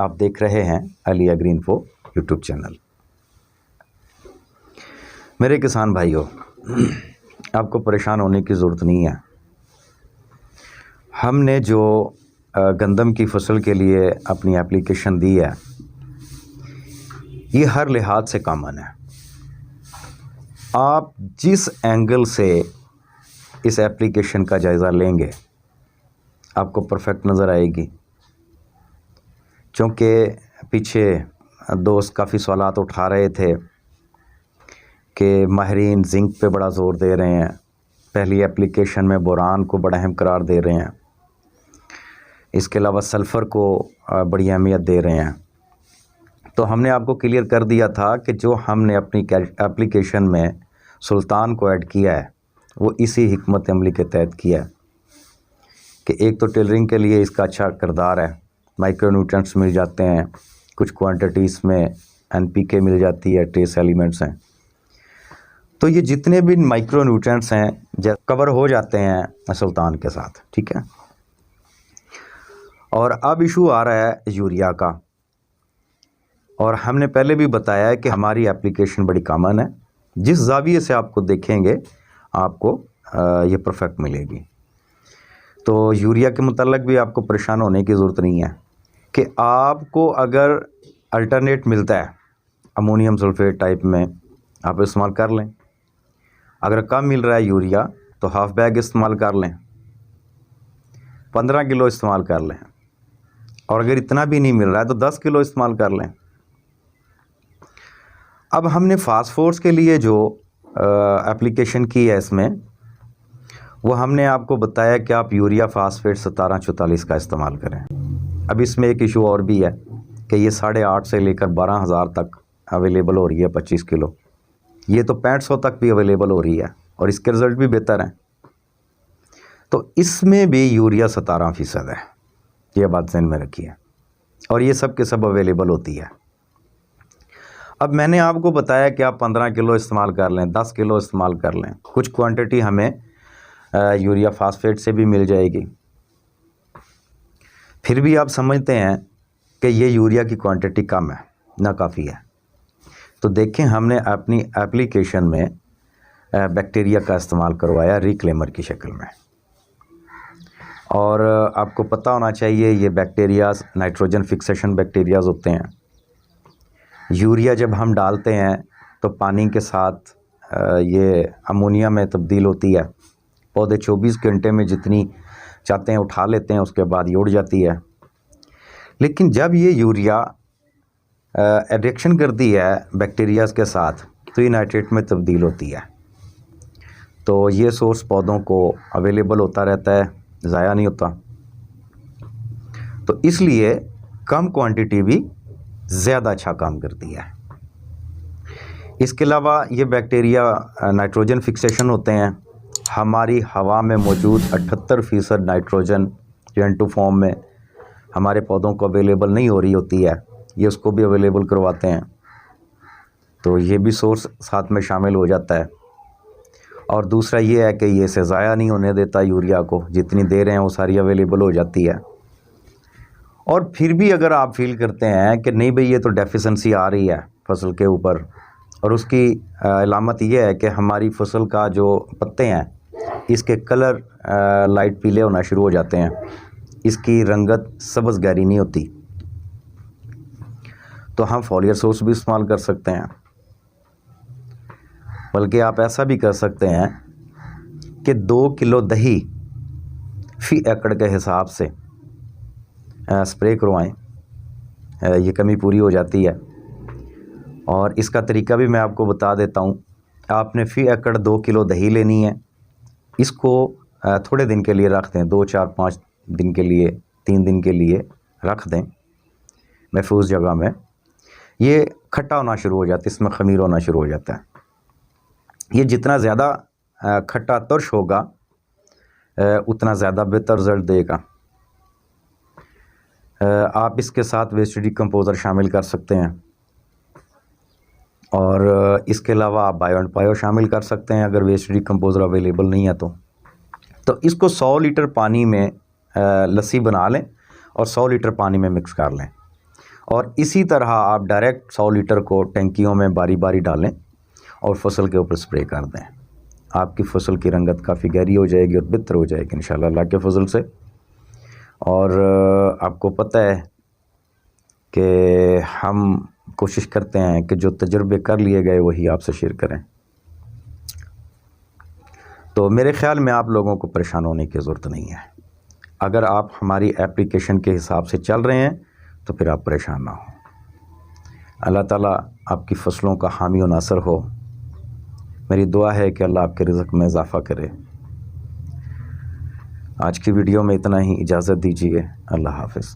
आप देख रहे हैं अली एग्रीइन्फो यूट्यूब चैनल। मेरे किसान भाइयों, आपको परेशान होने की ज़रूरत नहीं है। हमने जो गंदम की फसल के लिए अपनी एप्लीकेशन दी है, ये हर लिहाज से कॉमन है। आप जिस एंगल से इस एप्लीकेशन का जायज़ा लेंगे आपको परफेक्ट नज़र आएगी। क्योंकि पीछे दोस्त काफ़ी सवालात उठा रहे थे कि माहिरीन जिंक पे बड़ा ज़ोर दे रहे हैं, पहली एप्लीकेशन में बोरान को बड़ा अहम करार दे रहे हैं, इसके अलावा सल्फ़र को बड़ी अहमियत दे रहे हैं। तो हमने आपको क्लियर कर दिया था कि जो हमने अपनी एप्लीकेशन में सुल्तान को ऐड किया है वो इसी हिकमत अमली के तहत किया है कि एक तो टेलरिंग के लिए इसका अच्छा किरदार है, माइक्रो न्यूट्रिएंट्स मिल जाते हैं, कुछ क्वांटिटीज़ में NPK मिल जाती है, ट्रेस एलिमेंट्स हैं। तो ये जितने भी माइक्रो न्यूट्रिएंट्स हैं कवर हो जाते हैं सुल्तान के साथ, ठीक है। और अब इशू आ रहा है यूरिया का, और हमने पहले भी बताया है कि हमारी एप्लीकेशन बड़ी कॉमन है। जिस जाविये से आपको देखेंगे आपको ये परफेक्ट मिलेगी। तो यूरिया के मुताल्लिक भी आपको परेशान होने की ज़रूरत नहीं है कि आपको अगर अल्टरनेट मिलता है अमोनियम सल्फेट टाइप में, आप इस्तेमाल कर लें। अगर कम मिल रहा है यूरिया तो हाफ बैग इस्तेमाल कर लें, 15 किलो इस्तेमाल कर लें, और अगर इतना भी नहीं मिल रहा है तो 10 किलो इस्तेमाल कर लें। अब हमने फास्फोर्स के लिए जो एप्लीकेशन की है इसमें वो हमने आपको बताया कि आप यूरिया फास्फेट 1744 का इस्तेमाल करें। अब इसमें एक इशू और भी है कि ये 8,500 से लेकर 12,000 तक अवेलेबल हो रही है 25 किलो। ये तो 6500 तक भी अवेलेबल हो रही है और इसके रिज़ल्ट भी बेहतर हैं। तो इसमें भी यूरिया 17% है, ये बात ध्यान में रखिए, और ये सब के सब अवेलेबल होती है। अब मैंने आपको बताया कि आप 15 किलो इस्तेमाल कर लें, 10 किलो इस्तेमाल कर लें, कुछ क्वांटिटी हमें यूरिया फास्फेट से भी मिल जाएगी। फिर भी आप समझते हैं कि ये यूरिया की क्वांटिटी कम है, ना काफ़ी है। तो देखें, हमने अपनी एप्लीकेशन में बैक्टीरिया का इस्तेमाल करवाया रिक्लेमर की शक्ल में, और आपको पता होना चाहिए ये बैक्टीरियाज नाइट्रोजन फिक्सेशन बैक्टीरियाज होते हैं। यूरिया जब हम डालते हैं तो पानी के साथ ये अमोनिया में तब्दील होती है। पौधे 24 घंटे में जितनी चाहते हैं उठा लेते हैं, उसके बाद ये उड़ जाती है। लेकिन जब ये यूरिया रिएक्शन करती है बैक्टीरियाज के साथ तो ये नाइट्रेट में तब्दील होती है। तो ये सोर्स पौधों को अवेलेबल होता रहता है, ज़ाया नहीं होता। तो इसलिए कम क्वांटिटी भी ज़्यादा अच्छा काम करती है। इसके अलावा ये बैक्टीरिया नाइट्रोजन फिक्सेशन होते हैं। हमारी हवा में मौजूद 78% नाइट्रोजन जो N2 फॉर्म में हमारे पौधों को अवेलेबल नहीं हो रही होती है, ये उसको भी अवेलेबल करवाते हैं। तो ये भी सोर्स साथ में शामिल हो जाता है। और दूसरा ये है कि ये इसे ज़ाया नहीं होने देता, यूरिया को जितनी दे रहे हैं वो सारी अवेलेबल हो जाती है। और फिर भी अगर आप फील करते हैं कि नहीं भाई ये तो डेफिशिएंसी आ रही है फसल के ऊपर, और उसकी अलामत ये है कि हमारी फसल का जो पत्ते हैं इसके कलर लाइट पीले होना शुरू हो जाते हैं, इसकी रंगत सब्ज़ गहरी नहीं होती, तो हम फॉलियर सोर्स भी इस्तेमाल कर सकते हैं। बल्कि आप ऐसा भी कर सकते हैं कि 2 किलो दही फी एकड़ के हिसाब से स्प्रे करवाएं, ये कमी पूरी हो जाती है। और इसका तरीका भी मैं आपको बता देता हूँ। आपने फी एकड़ 2 किलो दही लेनी है, इसको थोड़े दिन के लिए रख दें, 2, 4, 5 दिन के लिए, 3 दिन के लिए रख दें महफूज जगह में। ये खट्टा होना शुरू हो जाता है, इसमें ख़मीर होना शुरू हो जाता है। ये जितना ज़्यादा खट्टा तुर्श होगा उतना ज़्यादा बेहतर रिज़ल्ट देगा। आप इसके साथ वेस्ट डिकम्पोज़र शामिल कर सकते हैं, और इसके अलावा आप बायो एंड बायो शामिल कर सकते हैं अगर वेस्ट डिकम्पोज़र अवेलेबल नहीं है तो इसको 100 लीटर पानी में लस्सी बना लें और 100 लीटर पानी में मिक्स कर लें, और इसी तरह आप डायरेक्ट 100 लीटर को टैंकियों में बारी बारी डालें और फसल के ऊपर स्प्रे कर दें। आपकी फसल की रंगत काफ़ी गहरी हो जाएगी और बेहतर हो जाएगी इंशाल्लाह अल्लाह के फजल से। और आपको पता है कि हम कोशिश करते हैं कि जो तजुर्बे कर लिए गए वही आपसे शेयर करें। तो मेरे ख़्याल में आप लोगों को परेशान होने की ज़रूरत नहीं है। अगर आप हमारी एप्लीकेशन के हिसाब से चल रहे हैं तो फिर आप परेशान ना हो। अल्लाह ताला आपकी फ़सलों का हामी और नासर हो। मेरी दुआ है कि अल्लाह आपके रिज़्क़ में इजाफ़ा करे। आज की वीडियो में इतना ही, इजाज़त दीजिए। अल्लाह हाफ़िज़।